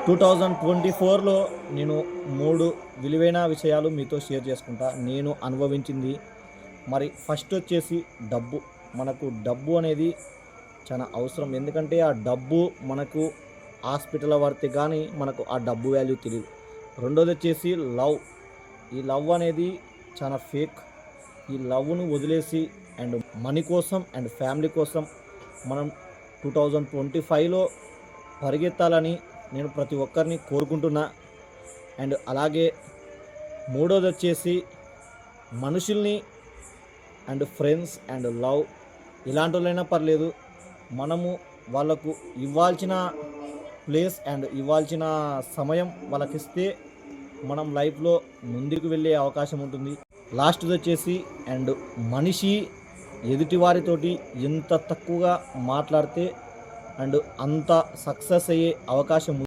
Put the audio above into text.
2024లో నేను 3 విలువైన విషయాలు మీతో షేర్ చేసుకుంటా. నేను అనుభవించింది. మరి ఫస్ట్ వచ్చేసి డబ్బు. మనకు డబ్బు అనేది చాలా అవసరం. ఎందుకంటే ఆ డబ్బు మనకు హాస్పిటల్ పడితే గానీ మనకు ఆ డబ్బు వాల్యూ తెలీదు. రెండోదొచ్చేసి లవ్. ఈ లవ్ అనేది చాలా ఫేక్. ఈ లవ్‌ను వదిలేసి అండ్ మనీ కోసం అండ్ ఫ్యామిలీ కోసం మనం 2025లో పరిగెత్తాలని నేను ప్రతి ఒక్కరిని కోరుకుంటున్నా. అండ్ అలాగే మూడోదొచ్చేసి మనుషుల్ని అండ్ ఫ్రెండ్స్ అండ్ లవ్ ఇలాంటోళ్ళైనా పర్లేదు. మనము వాళ్ళకు ఇవ్వాల్సిన ప్లేస్ అండ్ ఇవ్వాల్సిన సమయం వాళ్ళకిస్తే మనం లైఫ్‌లో ముందుకు వెళ్ళే అవకాశం ఉంటుంది. లాస్ట్‌దొచ్చేసి అండ్ మనిషి ఎదుటివారితోటి ఎంత తక్కువగా మాట్లాడితే అండ్ అంత సక్సెస్ అయ్యే అవకాశం